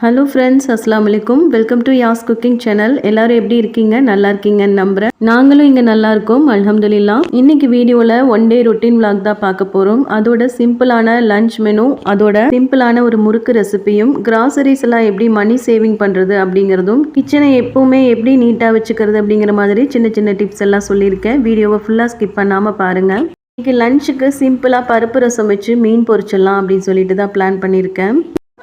Hello friends, அஸ்ஸலாமு அலைக்கும். Welcome to Yas cooking channel. எல்லாரும் எப்படி இருக்கீங்க? நல்லா இருக்கீங்கன்னு நம்புறேன். நாங்களும் இங்கே நல்லா இருக்கோம், அல்ஹம்துலில்லாஹ். இன்னைக்கு வீடியோவில் ஒன் டே ரொட்டீன் vlog தான் பார்க்க போகிறோம். அதோட சிம்பிளான லஞ்ச் மெனு, அதோட சிம்பிளான ஒரு முறுக்கு ரெசிபியும், கிராசரிஸ் எல்லாம் எப்படி மணி சேவிங் பண்ணுறது அப்படிங்கிறதும், கிச்சனை எப்பவுமே எப்படி நீட்டாக வச்சுக்கிறது அப்படிங்கிற மாதிரி சின்ன சின்ன டிப்ஸ் எல்லாம் சொல்லியிருக்கேன். வீடியோவை ஃபுல்லாக ஸ்கிப் பண்ணாமல் பாருங்கள். இன்னைக்கு லஞ்சுக்கு சிம்பிளாக பருப்பு ரசம் வச்சு மீன் பொரிச்சிடலாம் அப்படின்னு சொல்லிட்டு தான் பிளான் பண்ணியிருக்கேன்.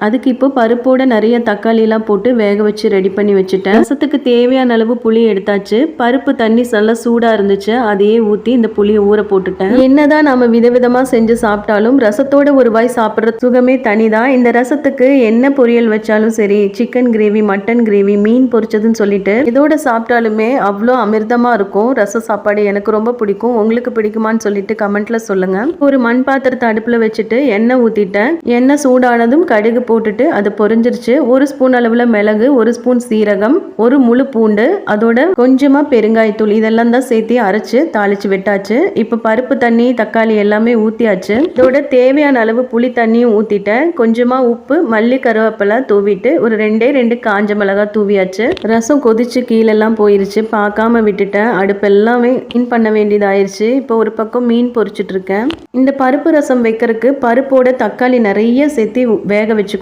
அதுக்கு இப்போ பருப்போட நிறைய தக்காளியெல்லாம் போட்டு வேக வச்சு ரெடி பண்ணி வச்சுட்டேன். ரசத்துக்கு தேவையான அளவு புளி எடுத்தாச்சு. பருப்பு தண்ணி நல்லா சூடாக இருந்துச்சு, அதையே ஊற்றி இந்த புளியை ஊற போட்டுட்டேன். என்னதான் நம்ம விதவிதமாக செஞ்சு சாப்பிட்டாலும் ரசத்தோட ஒரு வாய் சாப்பிட்ற சுகமே தனிதான். இந்த ரசத்துக்கு என்ன பொரியல் வச்சாலும் சரி, சிக்கன் கிரேவி, மட்டன் கிரேவி, மீன் பொரிச்சதுன்னு சொல்லிட்டு இதோட சாப்பிட்டாலுமே அவ்வளோ அமிர்தமாக இருக்கும். ரச சாப்பாடு எனக்கு ரொம்ப பிடிக்கும். உங்களுக்கு பிடிக்குமான்னு சொல்லிட்டு கமெண்ட்ல சொல்லுங்க. ஒரு மண் பாத்திரத்தை அடுப்பில் வச்சுட்டு எண்ணெய் ஊற்றிட்டேன். எண்ணெய் சூடானதும் கடுகு போட்டுட்டு அது பொரிஞ்சிருச்சு. ஒரு ஸ்பூன் அளவுல மிளகு, ஒரு ஸ்பூன் சீரகம், ஒரு முழு பூண்டு, அதோட கொஞ்சமா பெருங்காயத்தூள் இதெல்லாம் தான் சேர்த்து அரைச்சு தாளிச்சு விட்டாச்சு. இப்போ பருப்பு தண்ணி, தக்காளி எல்லாமே ஊத்தியாச்சு. இதோட தேவையான அளவு புளி தண்ணியும் ஊத்திட்டேன். கொஞ்சமா உப்பு, மல்லி, கருவேப்பிலை தூவிட்டு ஒரு ரெண்டு காஞ்ச மிளகாய் தூவியாச்சு. ரசம் கொதிச்சு கீழெல்லாம் போயிருச்சு, பார்க்காம விட்டுட்டேன். அடுப்பு எல்லாமே மீன் பண்ண வேண்டியதாயிருச்சு. இப்போ ஒரு பக்கம் மீன் பொரிச்சிட்டு இருக்கேன். இந்த பருப்பு ரசம் வைக்கிறதுக்கு பருப்போட தக்காளி நிறைய சேர்த்து வேக வச்சுக்கோங்க.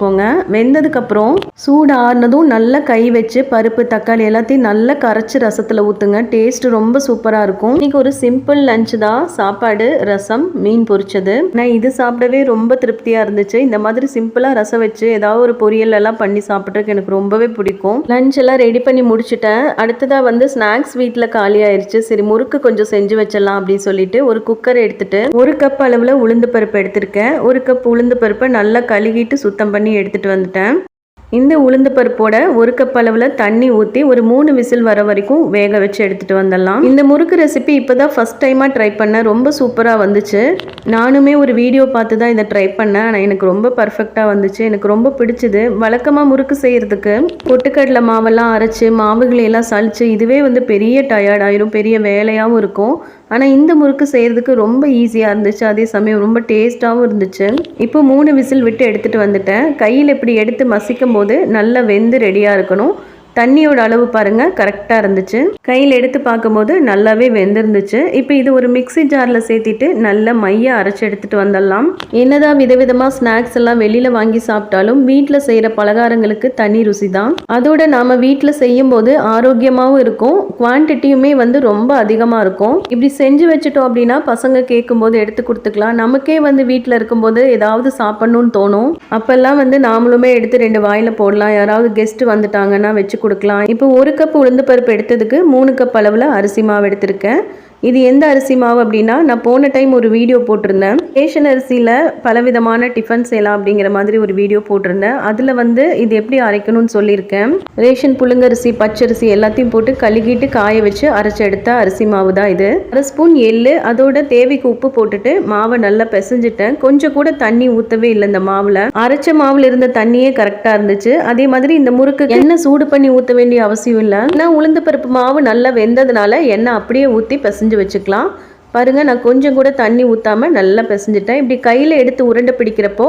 வெந்ததுக்கு அப்புறம் சூடு ஆறுனதும் நல்லா கை வச்சு பருப்பு தக்காளி எல்லாத்தையும் நல்லா கரைச்சி ரசத்துல ஊத்துங்க. டேஸ்ட் ரொம்ப சூப்பரா இருக்கும். இன்னைக்கு ஒரு சிம்பிள் லஞ்ச் தான், சாப்பாடு, ரசம், மீன் பொரிச்சது. நான் இது சாப்பிடவே ரொம்ப திருப்தியா இருந்துச்சு. இந்த மாதிரி சிம்பிளா ரசம் வச்சு ஏதாவது ஒரு பொரியல் எல்லாம் பண்ணி சாப்பிட்றதுக்கு எனக்கு ரொம்பவே பிடிக்கும். லஞ்ச் எல்லாம் ரெடி பண்ணி முடிச்சுட்டேன். அடுத்ததா ஸ்நாக்ஸ் வீட்டில் காலி ஆயிடுச்சு. சரி, முறுக்கு கொஞ்சம் செஞ்சு வச்சிடலாம் அப்படின்னு சொல்லிட்டு ஒரு குக்கர் எடுத்துட்டு 1 கப் அளவுல உளுந்து பருப்பு எடுத்திருக்கேன். 1 கப் உளுந்து பருப்பை நல்லா கழுகிட்டு சுத்தம் பண்ணி எடுத்துட்டு வந்துட்டேன். இந்த உளுந்து பருப்போட 1 கப் அளவுல தண்ணி ஊற்றி ஒரு 3 விசில் வர வரைக்கும் வேக வச்சு எடுத்துட்டு வந்துடலாம். இந்த முறுக்கு ரெசிபி இப்போதான் ஃபர்ஸ்ட் டைமா ட்ரை பண்ணேன். ரொம்ப சூப்பரா வந்துச்சு. நானுமே ஒரு வீடியோ பார்த்து தான் இதை ட்ரை பண்ணேன். ஆனால் எனக்கு ரொம்ப பர்ஃபெக்டா வந்துச்சு. எனக்கு ரொம்ப பிடிச்சது. வழக்கமாக முறுக்கு செய்யறதுக்கு பொட்டுக்கடலை மாவெல்லாம் அரைச்சு மாவுகளை எல்லாம் சலிச்சு இதுவே பெரிய டயர்ட் ஆயிரும், பெரிய வேலையாகவும் இருக்கும். ஆனால் இந்த முறுக்கு செய்கிறதுக்கு ரொம்ப ஈஸியாக இருந்துச்சு. அதே சமயம் ரொம்ப டேஸ்ட்டாகவும் இருந்துச்சு. இப்போ 3 விசில் விட்டு எடுத்துகிட்டு வந்துட்டேன். கையில் இப்படி எடுத்து மசிக்கும் போது நல்லா வெந்து ரெடியாக இருக்கணும். தண்ணியோட அளவு பாருங்கள், கரெக்டாக இருந்துச்சு. கையில் எடுத்து பார்க்கும்போது நல்லாவே வெந்திருந்துச்சு. இப்போ இது ஒரு மிக்ஸி ஜாரில் சேர்த்திட்டு நல்லா மைய அரைச்சி எடுத்துகிட்டு வந்துடலாம். என்னதான் விதவிதமாக ஸ்நாக்ஸ் எல்லாம் வெளியில் வாங்கி சாப்பிட்டாலும் வீட்டில் செய்கிற பலகாரங்களுக்கு தனி ருசி தான். அதோட நாம் வீட்டில் செய்யும் போது ஆரோக்கியமாகவும் இருக்கும், குவான்டிட்டியுமே ரொம்ப அதிகமாக இருக்கும். இப்படி செஞ்சு வச்சுட்டோம் அப்படின்னா பசங்க கேட்கும்போது எடுத்து கொடுத்துக்கலாம். நமக்கே வீட்டில் இருக்கும்போது ஏதாவது சாப்பிட்ணுன்னு தோணும். அப்போல்லாம் நாமளுமே எடுத்து 2 வாயில் போடலாம். யாராவது கெஸ்ட் வந்துட்டாங்கன்னா வச்சு கொடுக்கலாம். இப்போ 1 கப் உளுந்து பருப்பு எடுத்ததுக்கு 3 கப் அளவில் அரிசி மாவு எடுத்திருக்கேன். இது எந்த அரிசி மாவு அப்படின்னா, நான் போன டைம் ஒரு வீடியோ போட்டிருந்தேன். ரேஷன் அரிசியில் பலவிதமான டிஃபன் செய்யலாம் அப்படிங்கிற மாதிரி ஒரு வீடியோ போட்டிருந்தேன். அதில் இது எப்படி அரைக்கணும்னு சொல்லியிருக்கேன். ரேஷன் புழுங்கரிசி, பச்சரிசி எல்லாத்தையும் போட்டு கழுகிட்டு காய வச்சு அரைச்சி எடுத்த அரிசி மாவு தான் இது. 1 ஸ்பூன் எள்ளு, அதோட தேவைக்கு உப்பு போட்டுட்டு மாவை நல்லா பிசைஞ்சிட்டேன். கொஞ்சம் கூட தண்ணி ஊற்றவே இல்லை. இந்த மாவில் அரைச்ச மாவில் இருந்த தண்ணியே கரெக்டாக இருந்துச்சு. அதே மாதிரி இந்த முறுக்கு எண்ணெய் சூடு பண்ணி ஊற்ற வேண்டிய அவசியம் இல்லை. நான் உளுந்து பருப்பு மாவு நல்லா வெந்ததுனால எண்ணெய் அப்படியே ஊற்றி பிசைஞ்சு வச்சுக்கலாம். பாருங்க, நான் கொஞ்சம் கூட தண்ணி ஊத்தாம நல்லா பிசைஞ்சிட்டேன். இப்படி கையில எடுத்து உருண்டை பிடிக்கிறப்போ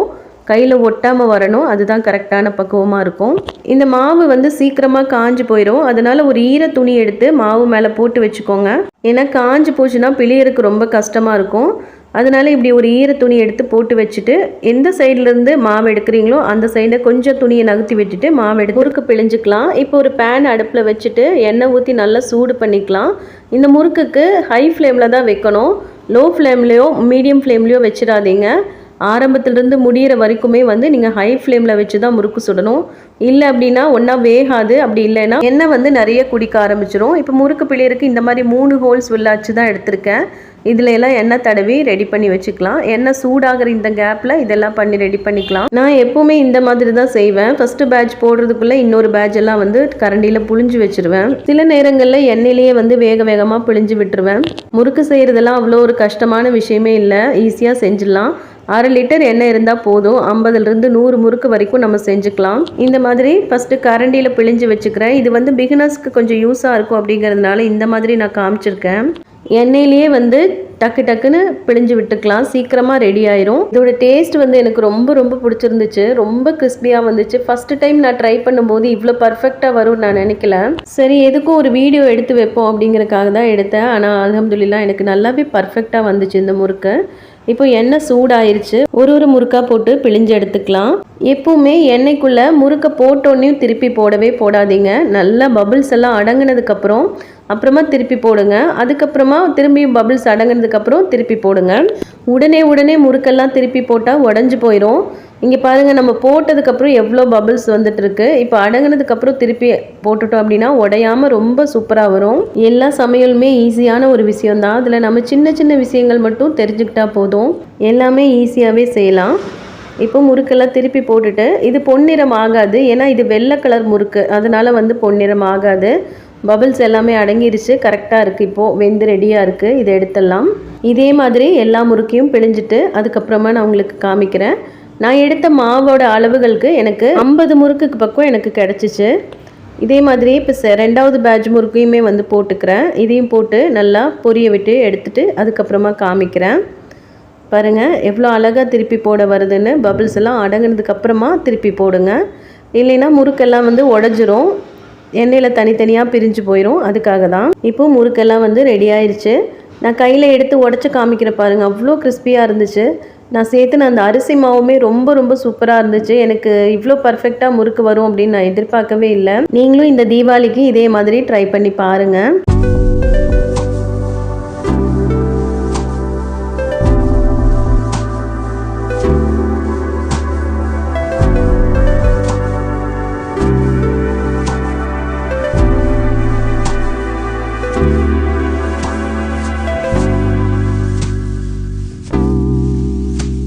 கையில் ஒட்டாமல் வரணும். அதுதான் கரெக்டான பக்குவமாக இருக்கும். இந்த மாவு சீக்கிரமாக காஞ்சு போயிடும். அதனால ஒரு ஈர துணி எடுத்து மாவு மேலே போட்டு வச்சுக்கோங்க. ஏன்னா காஞ்சு போச்சுன்னா பிழியறதுக்கு ரொம்ப கஷ்டமாக இருக்கும். அதனால இப்படி ஒரு ஈர துணி எடுத்து போட்டு வச்சுட்டு எந்த சைட்லேருந்து மாவு எடுக்கிறீங்களோ அந்த சைடை கொஞ்சம் துணியை நகர்த்தி விட்டுட்டு மாவு எடுத்து முறுக்கு பிழிஞ்சிக்கலாம். இப்போ ஒரு பேன் அடுப்பில் வச்சுட்டு எண்ணெய் ஊற்றி நல்லா சூடு பண்ணிக்கலாம். இந்த முறுக்குக்கு ஹை ஃப்ளேமில் தான் வைக்கணும். லோ ஃப்ளேம்லேயோ மீடியம் ஃப்ளேம்லேயோ வச்சிடாதீங்க. ஆரம்பத்திலிருந்து முடிகிற வரைக்குமே நீங்கள் ஹை ஃப்ளேமில் வச்சு தான் முறுக்கு சுடணும். இல்லை அப்படின்னா ஒன்றா வேகாது. அப்படி இல்லைன்னா எண்ணெய் நிறைய குடிக்க ஆரம்பிச்சிடும். இப்போ முறுக்கு பிள்ளையருக்கு இந்த மாதிரி 3 ஹோல்ஸ் வில்லாச்சு தான் எடுத்திருக்கேன். இதில் எல்லாம் எண்ணெய் தடவி ரெடி பண்ணி வச்சுக்கலாம். எண்ணெய் சூடாகிற இந்த கேப்பில் இதெல்லாம் பண்ணி ரெடி பண்ணிக்கலாம். நான் எப்போவுமே இந்த மாதிரி தான் செய்வேன். ஃபஸ்ட்டு பேட்ச் போடுறதுக்குள்ளே இன்னொரு பேட்ச் எல்லாம் கரண்டியில் புழிஞ்சு வச்சுருவேன். சில நேரங்களில் எண்ணெயிலேயே வேக வேகமாக பிழிஞ்சு விட்டுருவேன். முறுக்கு செய்கிறதெல்லாம் அவ்வளோ ஒரு கஷ்டமான விஷயமே இல்லை, ஈஸியாக செஞ்சிடலாம். 1/2 லிட்டர் எண்ணெய் இருந்தால் போதும். 50லிருந்து 100 முறுக்கு வரைக்கும் நம்ம செஞ்சுக்கலாம். இந்த மாதிரி ஃபஸ்ட்டு கரண்டியில் பிழிஞ்சு வச்சுக்கிறேன். இது வந்து பிகினர்ஸ்க்கு கொஞ்சம் யூஸாக இருக்கும் அப்படிங்கிறதுனால இந்த மாதிரி நான் காமிச்சிருக்கேன். எண்ணெயிலேயே வந்து டக்கு டக்குன்னு பிழிஞ்சு விட்டுக்கலாம், சீக்கிரமாக ரெடி ஆயிரும். இதோட டேஸ்ட் வந்து எனக்கு ரொம்ப ரொம்ப பிடிச்சிருந்துச்சு. ரொம்ப கிறிஸ்பியாக வந்துச்சு. ஃபஸ்ட்டு டைம் நான் ட்ரை பண்ணும்போது இவ்வளோ பர்ஃபெக்டாக வரும்னு நான் நினைக்கல. சரி, எதுக்கும் ஒரு வீடியோ எடுத்து வைப்போம் அப்படிங்கிறதுக்காக தான் எடுத்தேன். ஆனால் அல்ஹம்துலில்லாஹ் எனக்கு நல்லாவே பர்ஃபெக்டாக வந்துச்சு இந்த முறுக்கு. இப்போ எண்ணெய் சூடாயிருச்சு. ஒரு முறுக்கா போட்டு பிழிஞ்சு எடுத்துக்கலாம். எப்பவுமே எண்ணெய்க்குள்ளே முறுக்கை போட்டோன்னையும் திருப்பி போடவே போடாதீங்க. நல்லா பபிள்ஸ் எல்லாம் அடங்கினதுக்கப்புறம் அப்புறமா திருப்பி போடுங்க. அதுக்கப்புறமா திரும்பியும் பபிள்ஸ் அடங்கினதுக்கப்புறம் திருப்பி போடுங்க. உடனே முறுக்கெல்லாம் திருப்பி போட்டால் உடஞ்சி போயிடும். இங்கே பாருங்கள், நம்ம போட்டதுக்கப்புறம் எவ்வளோ பபிள்ஸ் வந்துட்டு இருக்கு. இப்போ அடங்கினதுக்கப்புறம் திருப்பி போட்டுட்டோம் அப்படின்னா உடையாமல் ரொம்ப சூப்பராக வரும். எல்லா சமையலுமே ஈஸியான ஒரு விஷயம்தான். அதில் நம்ம சின்ன சின்ன விஷயங்கள் மட்டும் தெரிஞ்சுக்கிட்டா போதும், எல்லாமே ஈஸியாகவே செய்யலாம். இப்போ முறுக்கெல்லாம் திருப்பி போட்டுட்டு, இது பொன்னிறம் ஆகாது, ஏன்னா இது வெள்ளை கலர் முறுக்கு, அதனால வந்து பொன்னிறம் ஆகாது. பபிள்ஸ் எல்லாமே அடங்கிருச்சு, கரெக்டாக இருக்குது. இப்போது வெந்து ரெடியாக இருக்குது. இதை எடுத்துடலாம். இதே மாதிரி எல்லா முறுக்கையும் பிழிஞ்சிட்டு அதுக்கப்புறமா நான் உங்களுக்கு காமிக்கிறேன். நான் எடுத்த மாவோட அளவுகளுக்கு எனக்கு 50 முறுக்குக்கு பக்கம் எனக்கு கிடச்சிச்சு. இதே மாதிரி இப்போ 2வது பேட்ச் முறுக்கையுமே வந்து போட்டுக்கிறேன். இதையும் போட்டு நல்லா பொரிய விட்டு எடுத்துகிட்டு அதுக்கப்புறமா காமிக்கிறேன். பாருங்கள் எவ்வளோ அழகாக திருப்பி போட வருதுன்னு. பபிள்ஸ் எல்லாம் அடங்கினதுக்கப்புறமா திருப்பி போடுங்க, இல்லைன்னா முறுக்கெல்லாம் வந்து உடஞ்சிரும், எண்ணெயில் தனித்தனியாக பிரிஞ்சு போயிடும். அதுக்காக தான். இப்போ முறுக்கெல்லாம் வந்து ரெடி ஆயிடுச்சு. நான் கையில் எடுத்து உடச்சி காமிக்கிறேன் பாருங்கள், அவ்வளோ கிறிஸ்பியாக இருந்துச்சு. நான் சேர்த்துன அந்த அரிசி மாவுமே ரொம்ப ரொம்ப சூப்பராக இருந்துச்சு. எனக்கு இவ்வளோ பர்ஃபெக்டாக முறுக்கு வரும் அப்படின்னு நான் எதிர்பார்க்கவே இல்லை. நீங்களும் இந்த தீபாவளிக்கு இதே மாதிரி ட்ரை பண்ணி பாருங்கள்.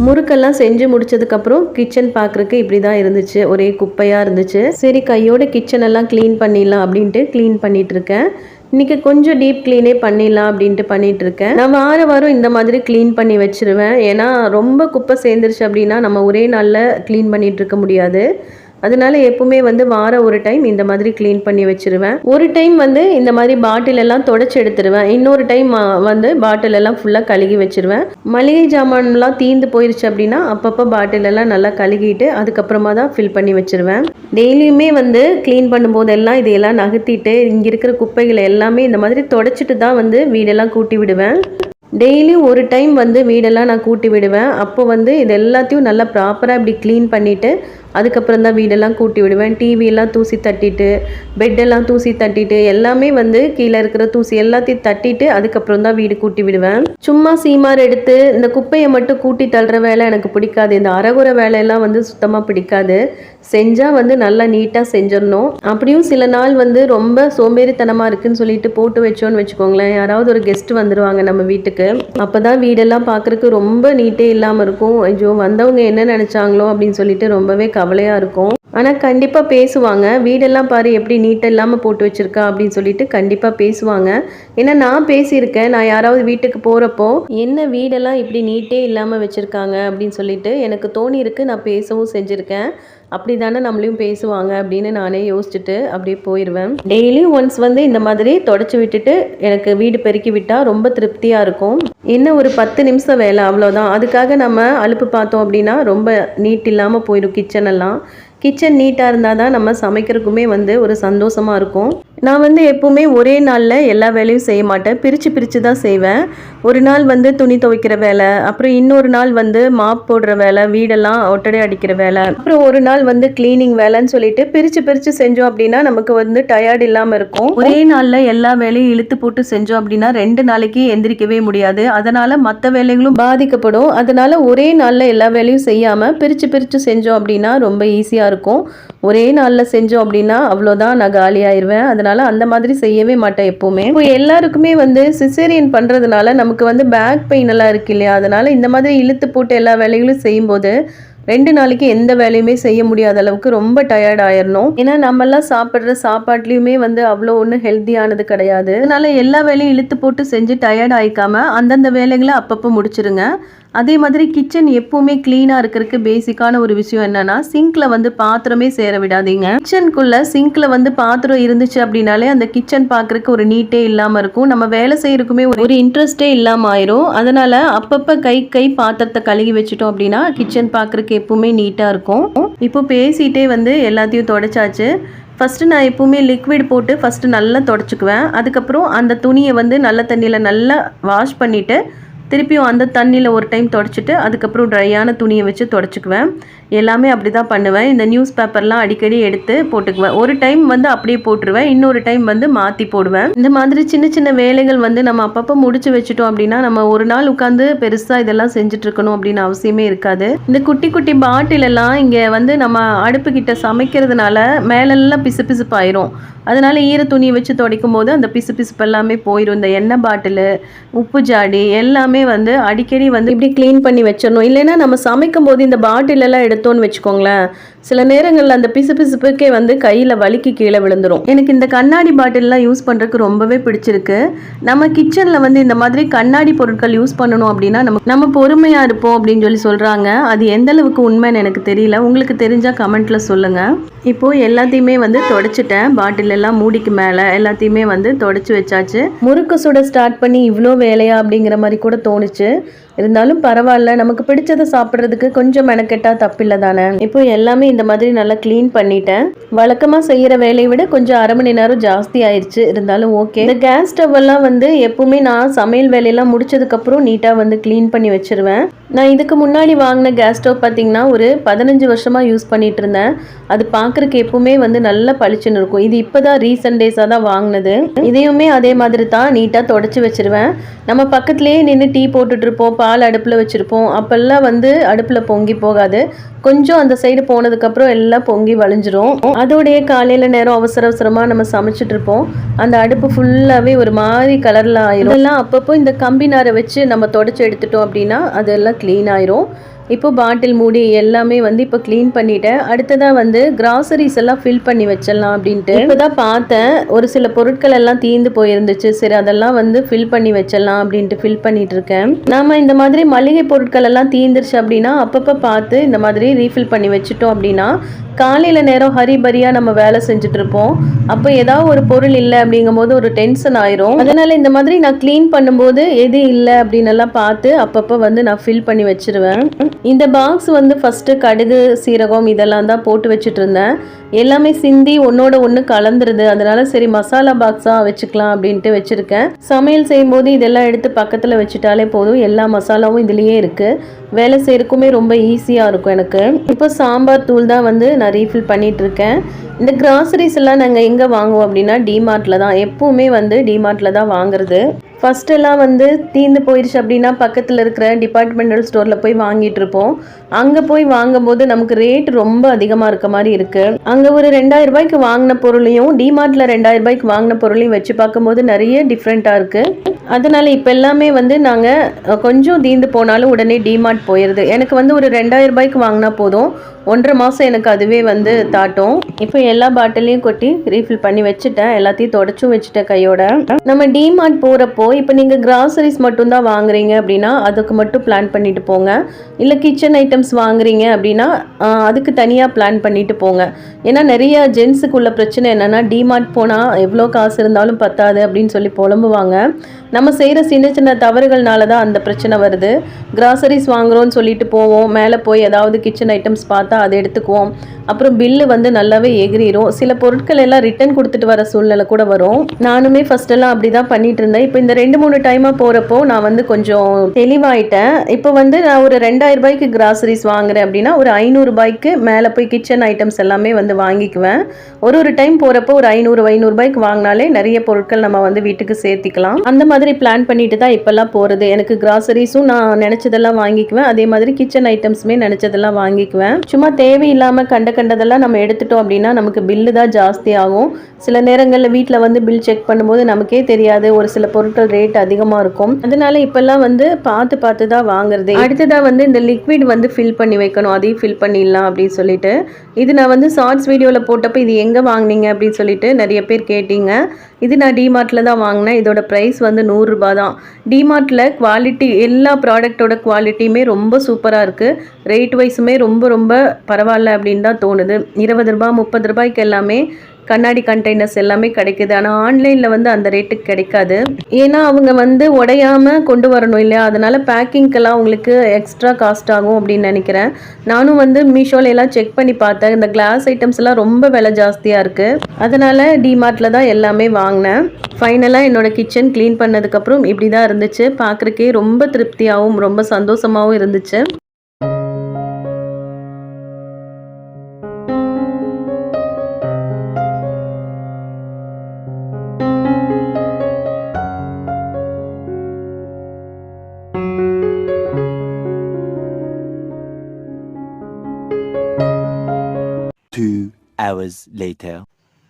முறுக்கெல்லாம் செஞ்சு முடிச்சதுக்கப்புறம் கிச்சன் பார்க்குறக்கு இப்படி தான் இருந்துச்சு. ஒரே குப்பையாக இருந்துச்சு. சரி, கையோட கிச்சனெல்லாம் க்ளீன் பண்ணிடலாம் அப்படின்ட்டு க்ளீன் பண்ணிகிட்ருக்கேன். இன்றைக்கி கொஞ்சம் டீப் க்ளீனே பண்ணிடலாம் அப்படின்ட்டு பண்ணிகிட்ருக்கேன். நான் வாரம் இந்த மாதிரி க்ளீன் பண்ணி வச்சுருவேன். ஏன்னா ரொம்ப குப்பை சேர்ந்துருச்சு அப்படின்னா நம்ம ஒரே நாளில் க்ளீன் பண்ணிகிட்ருக்க முடியாது. அதனால எப்பவுமே வந்து வாரம் ஒரு டைம் இந்த மாதிரி க்ளீன் பண்ணி வச்சுருவேன். ஒரு டைம் வந்து இந்த மாதிரி பாட்டில் எல்லாம் தொடச்சி எடுத்துருவேன். இன்னொரு டைம் வந்து பாட்டில் எல்லாம் ஃபுல்லாக கழுகி வச்சுருவேன். மளிகை ஜாமான்லாம் தீந்து போயிடுச்சு அப்படின்னா அப்பப்போ பாட்டில் எல்லாம் நல்லா கழுகிட்டு அதுக்கப்புறமா தான் ஃபில் பண்ணி வச்சுருவேன். டெய்லியுமே வந்து க்ளீன் பண்ணும்போதெல்லாம் இதையெல்லாம் நகர்த்திட்டு இங்கே இருக்கிற குப்பைகளை எல்லாமே இந்த மாதிரி தொடச்சிட்டு தான் வந்து வீடெல்லாம் கூட்டி விடுவேன். டெய்லியும் ஒரு டைம் வந்து வீடெல்லாம் நான் கூட்டி விடுவேன். அப்போ வந்து இது எல்லாத்தையும் நல்லா ப்ராப்பராக இப்படி க்ளீன் பண்ணிவிட்டு அதுக்கப்புறம் தான் வீடெல்லாம் கூட்டி விடுவேன். டிவியெல்லாம் தூசி தட்டிட்டு, பெட்டெல்லாம் தூசி தட்டிட்டு, எல்லாமே வந்து கீழே இருக்கிற தூசி எல்லாத்தையும் தட்டிட்டு அதுக்கப்புறம் தான் வீடு கூட்டி விடுவேன். சும்மா சீமார் எடுத்து இந்த குப்பையை மட்டும் கூட்டி தள்ளுற வேலை எனக்கு பிடிக்காது. இந்த அரைகுறை வேலையெல்லாம் வந்து சுத்தமாக பிடிக்காது. செஞ்சால் வந்து நல்லா நீட்டாக செஞ்சிடணும். அப்படியும் சில நாள் வந்து ரொம்ப சோம்பேறித்தனமாக இருக்குன்னு சொல்லிட்டு போட்டு வச்சோன்னு வச்சுக்கோங்களேன், யாராவது ஒரு கெஸ்ட் வந்துடுவாங்க நம்ம வீட்டுக்கு. அப்போ தான் வீடெல்லாம் பார்க்குறக்கு ரொம்ப நீட்டே இல்லாமல் இருக்கும். ஐயோ, வந்தவங்க என்ன நினச்சாங்களோ அப்படின்னு சொல்லிட்டு ரொம்பவே கவலையாக இருக்கும். ஆனால் கண்டிப்பாக பேசுவாங்க, வீடெல்லாம் பாரு எப்படி நீட்டாக இல்லாமல் போட்டு வச்சுருக்கா அப்படின்னு சொல்லிட்டு கண்டிப்பாக பேசுவாங்க. ஏன்னா நான் பேசியிருக்கேன். நான் யாராவது வீட்டுக்கு போகிறப்போ என்ன வீடெல்லாம் இப்படி நீட்டே இல்லாமல் வச்சுருக்காங்க அப்படின்னு சொல்லிட்டு எனக்கு தோணியிருக்கு. நான் பேசவும் செஞ்சுருக்கேன். அப்படி தானே நம்மளையும் பேசுவாங்க அப்படின்னு நானே யோசிச்சுட்டு அப்படியே போயிடுவேன். டெய்லியும் ஒன்ஸ் வந்து இந்த மாதிரி தொடச்சி விட்டுட்டு எனக்கு வீடு பெருக்கி விட்டால் ரொம்ப திருப்தியாக இருக்கும். என்ன ஒரு 10 நிமிஷம் வேலை, அவ்வளோதான். அதுக்காக நம்ம அலுப்பு பார்த்தோம் அப்படின்னா ரொம்ப நீட் இல்லாமல் போயிடும் கிச்சனெல்லாம். கிச்சன் நீட்டாக இருந்தால் தான் நம்ம சமைக்கிறதுக்குமே வந்து ஒரு சந்தோஷமாக இருக்கும். நான் வந்து எப்போவுமே ஒரே நாளில் எல்லா வேலையும் செய்ய மாட்டேன். பிரித்து தான் செய்வேன். ஒரு நாள் வந்து துணி துவைக்கிற வேலை, அப்புறம் இன்னொரு நாள் வந்து மாப் போடுற வேலை, வீடெல்லாம் ஒட்டடை அடிக்கிற வேலை, அப்புறம் ஒரு நாள் வந்து கிளீனிங் வேலைன்னு சொல்லிட்டு பிரித்து செஞ்சோம் அப்படின்னா நமக்கு வந்து டயர்ட் இல்லாமல் இருக்கும். ஒரே நாளில் எல்லா வேலையும் இழுத்து போட்டு செஞ்சோம் அப்படின்னா 2 நாளைக்கு எந்திரிக்கவே முடியாது. அதனால் மற்ற வேலைகளும் பாதிக்கப்படும். அதனால் ஒரே நாளில் எல்லா வேலையும் செய்யாமல் பிரித்து செஞ்சோம் அப்படின்னா ரொம்ப ஈஸியாக இருக்கும். ஒரே நாளில் செஞ்சோம் அப்படின்னா அவ்வளோதான், நான் காலியாயிருவேன். அதனால் அந்த மாதிரி செய்யவே மாட்டேன் எப்போவுமே. இப்போ எல்லாருக்குமே வந்து சிசேரியன் பண்ணுறதுனால நமக்கு வந்து பேக் பெயின் எல்லாம் இருக்கு இல்லையா, அதனால் இந்த மாதிரி இழுத்து போட்டு எல்லா வேலைகளும் செய்யும்போது 2 நாளைக்கு எந்த வேலையுமே செய்ய முடியாத அளவுக்கு ரொம்ப டயர்ட் ஆயிடணும். ஏன்னா நம்மெல்லாம் சாப்பிட்ற சாப்பாட்லேயுமே வந்து அவ்வளோ ஒன்றும் ஹெல்த்தியானது கிடையாது. அதனால எல்லா வேலையும் இழுத்து போட்டு செஞ்சு டயர்ட் ஆகிக்காம அந்தந்த வேலைகளை அப்பப்போ முடிச்சிருங்க. அதே மாதிரி கிச்சன் எப்பவுமே கிளீனாக இருக்கிறதுக்கு பேசிக்கான ஒரு விஷயம் என்னன்னா சிங்க்ல வந்து பாத்திரமே சேர விடாதீங்க. கிச்சனுக்குள்ள சிங்க்ல வந்து பாத்திரம் இருந்துச்சு அப்படின்னாலே அந்த கிச்சன் பார்க்கறதுக்கு ஒரு நீட்டே இல்லாமல் இருக்கும். நம்ம வேலை செய்யறதுக்குமே ஒரு இன்ட்ரெஸ்டே இல்லாமல் ஆயிரும். அதனால அப்பப்போ கை பாத்திரத்தை கழுகி வச்சுட்டோம் அப்படின்னா கிச்சன் பார்க்கறதுக்கு எப்பவுமே நீட்டாக இருக்கும். இப்போ பேசிட்டே வந்து எல்லாத்தையும் தொடச்சாச்சு. ஃபஸ்ட்டு நான் எப்பவுமே லிக்விட் போட்டு ஃபஸ்ட்டு நல்லா தொடச்சிக்குவேன். அதுக்கப்புறம் அந்த துணியை வந்து நல்ல தண்ணியில் நல்லா வாஷ் பண்ணிவிட்டு திருப்பியும் அந்த தண்ணியில் ஒரு டைம் தொடச்சிட்டு அதுக்கப்புறம் ட்ரையான துணியை வச்சு தொடச்சிக்குவேன். எல்லாமே அப்படி தான் பண்ணுவேன். இந்த நியூஸ் பேப்பர்லாம் அடிக்கடி எடுத்து போட்டுக்குவேன். ஒரு டைம் வந்து அப்படியே போட்டுருவேன், இன்னொரு டைம் வந்து மாற்றி போடுவேன். இந்த மாதிரி சின்ன சின்ன வேலைகள் வந்து நம்ம அப்பப்போ முடிச்சு வச்சுட்டோம் அப்படின்னா நம்ம ஒரு நாள் உட்காந்து பெருசாக இதெல்லாம் செஞ்சுட்டு இருக்கணும் அப்படின்னு அவசியமே இருக்காது. இந்த குட்டி குட்டி பாட்டில் எல்லாம் இங்கே வந்து நம்ம அடுப்புக்கிட்ட சமைக்கிறதுனால மேலெல்லாம் பிசுபிசுப்பாயிரும். அதனால ஈர துணியை வச்சு துடைக்கும் போது அந்த பிசுபிசுப்பு எல்லாமே போயிடும். இந்த எண்ணெய் பாட்டில், உப்பு ஜாடி எல்லாமே வந்து அடிக்கடி வந்து இப்படி க்ளீன் பண்ணி வச்சிடணும். இல்லைன்னா நம்ம சமைக்கும் போது இந்த பாட்டில் எல்லாம் எடுத்தோன்னு வச்சுக்கோங்களேன், சில நேரங்களில் அந்த பிசுபிசுப்புக்கே வந்து கையில் வலிக்கு கீழே விழுந்துடும். எனக்கு இந்த கண்ணாடி பாட்டில்லாம் யூஸ் பண்ணுறதுக்கு ரொம்பவே பிடிச்சிருக்கு. நம்ம கிச்சனில் வந்து இந்த மாதிரி கண்ணாடி பொருட்கள் யூஸ் பண்ணணும் அப்படின்னா நம்ம பொறுமையாக இருப்போம் அப்படின்னு சொல்கிறாங்க. அது எந்த அளவுக்கு உண்மைன்னு எனக்கு தெரியல. உங்களுக்கு தெரிஞ்சால் கமெண்ட்டில் சொல்லுங்கள். இப்போது எல்லாத்தையுமே வந்து தொடச்சிட்டேன். பாட்டில் எல்லாம் மூடிக்கு மேலே எல்லாத்தையுமே வந்து தொடச்சி வச்சாச்சு. முறுக்கு சுட ஸ்டார்ட் பண்ணி இவ்வளோ வேலையா அப்படிங்கிற மாதிரி கூட தோணுச்சு. இருந்தாலும் பரவாயில்ல, நமக்கு பிடிச்சதை சாப்பிட்றதுக்கு கொஞ்சம் மெனக்கெட்டா தப்பில்லை தானே. இப்போ எல்லாமே இந்த மாதிரி நல்லா க்ளீன் பண்ணிட்டேன். வழக்கமாக செய்கிற வேலையை விட கொஞ்சம் அரை மணி நேரம் ஜாஸ்தி ஆயிடுச்சு. இருந்தாலும் ஓகே. இந்த கேஸ் ஸ்டவ் எல்லாம் வந்து எப்பவுமே நான் சமையல் வேலையெல்லாம் முடிச்சதுக்கப்புறம் நீட்டாக வந்து க்ளீன் பண்ணி வச்சிருவேன். நான் இதுக்கு முன்னாடி வாங்கின கேஸ் ஸ்டவ் பார்த்தீங்கன்னா ஒரு 15 வருஷமாக யூஸ் பண்ணிட்டு இருந்தேன். அது பார்க்குறக்கு எப்பவுமே வந்து நல்லா பளிச்சுன்னு இருக்கும். இது இப்போ தான் ரீசெண்ட் டேஸாக தான் வாங்கினது. இதையுமே அதே மாதிரி தான் நீட்டாக தொடச்சி வச்சிருவேன். நம்ம பக்கத்துலேயே நின்று டீ போட்டுட்டு இருப்போம், பால் அடுப்பில் வச்சுருப்போம். அப்போல்லாம் வந்து அடுப்பில் பொங்கி போகாது. கொஞ்சம் அந்த சைடு போனதுக்கப்புறம் எல்லாம் பொங்கி வழிஞ்சிரும். அதோடைய காலையில் நேரம் அவசரமாக நம்ம சமைச்சிட்டு இருப்போம். அந்த அடுப்பு ஃபுல்லாகவே ஒரு மாதிரி கலரில் ஆயிரும். இதெல்லாம் அப்பப்போ இந்த கம்பி நாரை வச்சு நம்ம தொடச்சி எடுத்துட்டோம் அப்படின்னா அதெல்லாம் க்ளீன் ஆயிரும். இப்போ பாட்டில் மூடி எல்லாமே வந்து இப்போ க்ளீன் பண்ணிட்டேன். அடுத்ததாக வந்து கிராசரிஸ் எல்லாம் ஃபில் பண்ணி வச்சிடலாம் அப்படின்ட்டு இப்போ தான் பார்த்தேன். ஒரு சில பொருட்கள் எல்லாம் தீர்ந்து போயிருந்துச்சு. சரி, அதெல்லாம் வந்து ஃபில் பண்ணி வச்சிடலாம் அப்படின்ட்டு ஃபில் பண்ணிட்டு இருக்கேன். நாம இந்த மாதிரி மளிகை பொருட்கள் எல்லாம் தீர்ந்துருச்சு அப்படின்னா அப்பப்போ பார்த்து இந்த மாதிரி ரீஃபில் பண்ணி வச்சுட்டோம் அப்படின்னா காலையில் நேரம் ஹரிபரியாக நம்ம வேலை செஞ்சுட்டு இருப்போம். அப்போ ஏதாவது ஒரு பொருள் இல்லை அப்படிங்கும் போது ஒரு டென்ஷன் ஆயிரும். அதனால இந்த மாதிரி நான் க்ளீன் பண்ணும்போது எது இல்லை அப்படின்னு எல்லாம் பார்த்து அப்பப்போ வந்து நான் ஃபில் பண்ணி வச்சிருவேன். இந்த பாக்ஸ் வந்து ஃபஸ்ட்டு கடுகு, சீரகம் இதெல்லாம் தான் போட்டு வச்சுட்டு இருந்தேன். எல்லாமே சிந்தி ஒன்னோட ஒன்று கலந்துருது. அதனால சரி மசாலா பாக்ஸாக வச்சுக்கலாம் அப்படின்ட்டு வச்சுருக்கேன். சமையல் செய்யும்போது இதெல்லாம் எடுத்து பக்கத்தில் வச்சுட்டாலே போதும். எல்லா மசாலாவும் இதுலேயே இருக்குது. வேலை செய்யறதுக்குமே ரொம்ப ஈஸியாக இருக்கும் எனக்கு. இப்போ சாம்பார் தூள் தான் வந்து நான் ரீஃபில் பண்ணிட்டு இருக்கேன். இந்த கிராசரிஸ் எல்லாம் நாங்கள் எங்கே வாங்குவோம் அப்படின்னா டிமார்ட்டில் தான். எப்பவுமே வந்து டிமார்ட்டில் தான் வாங்குறது. ஃபஸ்ட்டெல்லாம் வந்து தீர்ந்து போயிடுச்சு அப்படின்னா பக்கத்தில் இருக்கிற டிபார்ட்மெண்டல் ஸ்டோரில் போய் வாங்கிட்டு இருப்போம். அங்கே போய் வாங்கும்போது நமக்கு ரேட் ரொம்ப அதிகமாக இருக்க மாதிரி இருக்குது. அங்கே ஒரு 2000 ரூபாய்க்கு வாங்கின பொருளையும் டிமார்ட்டில் 2000 ரூபாய்க்கு வாங்கின பொருளையும் வச்சு பார்க்கும்போது நிறைய டிஃப்ரெண்ட்டாக இருக்குது. அதனால இப்போ எல்லாமே வந்து நாங்கள் கொஞ்சம் தீர்ந்து போனாலும் உடனே டிமார்ட் போயிடுது. எனக்கு வந்து ஒரு 2000 ரூபாய்க்கு வாங்கினா போதும், 1.5 மாதம் எனக்கு அதுவே வந்து தாட்டும். இப்போ எல்லா பாட்டிலையும் கொட்டி ரீஃபில் பண்ணி வச்சுட்டேன். எல்லாத்தையும் தொடச்சும் வச்சுட்டேன் கையோட. நம்ம டிமார்ட் போகிறப்போ இப்போ நீங்கள் கிராசரிஸ் மட்டும்தான் வாங்குறீங்க அப்படின்னா அதுக்கு மட்டும் பிளான் பண்ணிட்டு போங்க. இல்லை கிச்சன் ஐட்டம்ஸ் வாங்குறீங்க அப்படின்னா அதுக்கு தனியாக பிளான் பண்ணிட்டு போங்க. ஏன்னா நிறைய ஜென்ஸுக்குள்ள பிரச்சனை என்னென்னா டிமார்ட் போனால் எவ்வளோ காசு இருந்தாலும் பத்தாது அப்படின்னு சொல்லி புலம்புவாங்க. நம்ம செய்கிற சின்ன சின்ன தவறுகள்னால தான் அந்த பிரச்சனை வருது. கிராசரிஸ் வாங்குறோன்னு சொல்லிட்டு போவோம், மேலே போய் ஏதாவது கிச்சன் ஐட்டம்ஸ் பார்த்தா அதை எடுத்துக்குவோம். அப்புறம் பில்லு வந்து நல்லாவே எகிரிடும். சில பொருட்கள் எல்லாம் ரிட்டர்ன் கொடுத்துட்டு வர சூழ்நிலை கூட வரும். நானுமே ஃபர்ஸ்டெல்லாம் அப்படி தான் பண்ணிட்டு இருந்தேன். இப்போ இந்த 2-3 டைமாக போகிறப்போ நான் வந்து கொஞ்சம் தெளிவாயிட்டேன். இப்போ வந்து நான் ஒரு 2000 ரூபாய்க்கு கிராசரிஸ் வாங்குறேன் அப்படின்னா ஒரு 500 ரூபாய்க்கு மேலே போய் கிச்சன் ஐட்டம்ஸ் எல்லாமே வந்து வாங்கிக்குவேன். ஒரு டைம் போகிறப்போ ஒரு 500 ரூபாய்க்கு வாங்கினாலே நிறைய பொருட்கள் நம்ம வந்து வீட்டுக்கு சேர்த்திக்கலாம். அந்த மாதிரி பிளான் பண்ணிட்டு தான் இப்போல்லாம் போகிறது. எனக்கு கிராசரிஸும் நான் நினச்சதெல்லாம் வாங்கிக்குவேன். அதே மாதிரி கிச்சன் ஐட்டம்ஸுமே நினச்சதெல்லாம் வாங்கிக்குவேன். சும்மா சும்மா தேவையில்லாமல் கண்டதெல்லாம் நம்ம எடுத்துட்டோம் அப்படின்னா நமக்கு பில்லு தான் ஜாஸ்தி ஆகும். சில நேரங்களில் வீட்டில் வந்து பில் செக் பண்ணும்போது நமக்கே தெரியாது, ஒரு சில பொருட்கள் ரேட் அதிகமாக இருக்கும். அதனால இப்போல்லாம் வந்து பார்த்து தான் வாங்குறது. அடுத்ததாக வந்து இந்த லிக்விட் வந்து ஃபில் பண்ணி வைக்கணும், அதையும் ஃபில் பண்ணிடலாம் அப்படின்னு சொல்லிட்டு. இது நான் வந்து ஷார்ட்ஸ் வீடியோவில் போட்டப்போ இது எங்கே வாங்கினீங்க அப்படின்னு சொல்லிட்டு நிறைய பேர் கேட்டீங்க. இது நான் டிமார்ட்டில் தான் வாங்கினேன். இதோட ப்ரைஸ் வந்து 100 ரூபா தான். டிமார்ட்டில் குவாலிட்டி எல்லா ப்ராடக்டோட குவாலிட்டியுமே ரொம்ப சூப்பராக இருக்குது. ரேட் வைஸுமே ரொம்ப பரவாயில்ல அப்படின்னு தான் தோணுது. 20 ரூபா 30 ரூபாய்க்கு எல்லாமே கண்ணாடி கண்டெய்னர்ஸ் எல்லாமே கிடைக்குது. ஆனால் ஆன்லைனில் வந்து அந்த ரேட்டுக்கு கிடைக்காது. ஏன்னா அவங்க வந்து உடையாமல் கொண்டு வரணும் இல்லையா, அதனால் பேக்கிங்க்கெல்லாம் அவங்களுக்கு எக்ஸ்ட்ரா காஸ்ட் ஆகும் அப்படின்னு நினைக்கிறேன். நானும் வந்து மீஷோல எல்லாம் செக் பண்ணி பார்த்தேன். இந்த கிளாஸ் ஐட்டம்ஸ் எல்லாம் ரொம்ப விலை ஜாஸ்தியாக இருக்குது. அதனால் டிமார்ட்டில் தான் எல்லாமே வாங்கினேன். ஃபைனலாக என்னோட கிச்சன் க்ளீன் பண்ணதுக்கப்புறம் இப்படி தான் இருந்துச்சு. பார்க்குறக்கே ரொம்ப திருப்தியாகவும் ரொம்ப சந்தோஷமாகவும் இருந்துச்சு. hours later.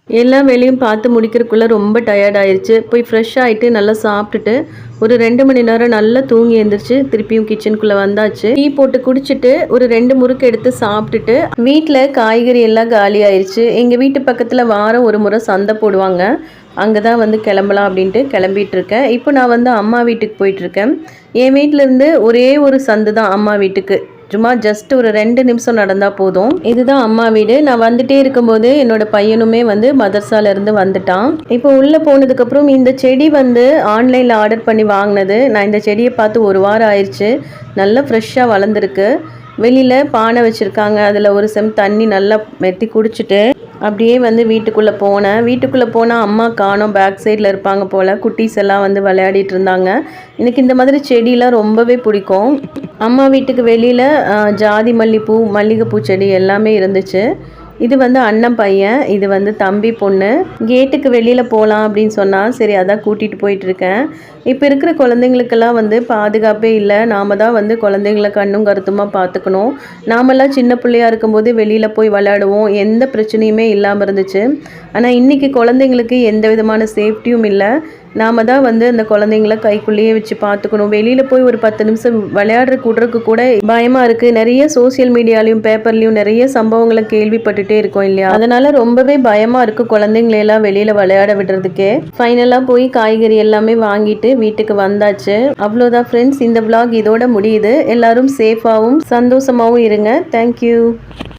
எல்லா வேலையும் பார்த்து முடிக்கிறதுக்குள்ளே ரொம்ப டயர்ட் ஆயிடுச்சு. போய் ஃப்ரெஷ் ஆகிட்டு நல்லா சாப்பிட்டுட்டு ஒரு 2 மணி நேரம் நல்லா தூங்கி எழுந்திரிச்சு திருப்பியும் கிச்சனுக்குள்ளே வந்தாச்சு. டீ போட்டு குடிச்சிட்டு ஒரு 2 முறுக்கு எடுத்து சாப்பிட்டுட்டு வீட்டில் காய்கறி எல்லாம் காலி ஆயிடுச்சு. எங்கள் வீட்டு பக்கத்தில் வாரம் ஒரு முறை சந்தை போடுவாங்க. அங்கே தான் வந்து கிளம்பலாம் அப்படின்ட்டு கிளம்பிட்டு இருக்கேன். இப்போ நான் வந்து அம்மா வீட்டுக்கு போயிட்டுருக்கேன். என் வீட்டிலேருந்து ஒரே ஒரு சந்து தான் அம்மா வீட்டுக்கு. சும்மா ஜஸ்ட் ஒரு 2 நிமிஷம் நடந்தால் போதும். இதுதான் அம்மா வீடு. நான் வந்துட்டே இருக்கும்போது என்னோட பையனுமே வந்து மதர்சாலேருந்து வந்துட்டான். இப்போ உள்ளே போனதுக்கப்புறம் இந்த செடி வந்து ஆன்லைனில் ஆர்டர் பண்ணி வாங்கினது. நான் இந்த செடியை பார்த்து 1 வாரம் ஆயிடுச்சு. நல்லா ஃப்ரெஷ்ஷாக வளர்ந்துருக்கு. வெளியில் பானை வச்சுருக்காங்க. அதில் ஒரு செம் தண்ணி நல்லா மெத்தி குடிச்சிட்டு அப்படியே வந்து வீட்டுக்குள்ளே போனேன். வீட்டுக்குள்ளே போனால் அம்மா காணோம், பேக் சைடில் இருப்பாங்க போல். குட்டீஸ் எல்லாம் வந்து விளையாடிட்டு இருந்தாங்க. எனக்கு இந்த மாதிரி செடியெலாம் ரொம்பவே பிடிக்கும். அம்மா வீட்டுக்கு வெளியில் ஜாதி மல்லிப்பூ, மல்லிகைப்பூ செடி எல்லாமே இருந்துச்சு. இது வந்து அண்ணன் பையன், இது வந்து தம்பி பொண்ணு. கேட்டுக்கு வெளியில் போகலாம் அப்படின்னு சொன்னால் சரி அதான் கூட்டிகிட்டு போயிட்டுருக்கேன். இப்போ இருக்கிற குழந்தைங்களுக்கெல்லாம் வந்து பாதுகாப்பே இல்லை. நாம் தான் வந்து குழந்தைங்கள கண்ணும் கருத்துமாக பார்த்துக்கணும். நாமெல்லாம் சின்ன பிள்ளையாக இருக்கும்போது வெளியில் போய் விளையாடுவோம், எந்த பிரச்சனையுமே இல்லாமல் இருந்துச்சு. ஆனால் இன்றைக்கி குழந்தைங்களுக்கு எந்த விதமான சேஃப்டியும் இல்லை. நாம் தான் வந்து அந்த குழந்தைங்கள கைக்குள்ளேயே வச்சு பார்த்துக்கணும். வெளியில் போய் ஒரு 10 நிமிஷம் விளையாடுறதுக்கு கூட பயமாக இருக்குது. நிறைய சோசியல் மீடியாலையும் பேப்பர்லேயும் நிறைய சம்பவங்களை கேள்விப்பட்டுட்டே இருக்கோம் இல்லையா, அதனால் ரொம்பவே பயமாக இருக்குது குழந்தைங்களெல்லாம் வெளியில் விளையாட விடுறதுக்கே. ஃபைனலாக போய் காய்கறி எல்லாமே வாங்கிட்டு வீட்டுக்கு வந்தாச்சு. அவ்வளோதான் ஃப்ரெண்ட்ஸ், இந்த vlog இதோட முடியுது. எல்லாரும் சேஃபாகவும் சந்தோஷமாகவும் இருங்க. தேங்க்யூ.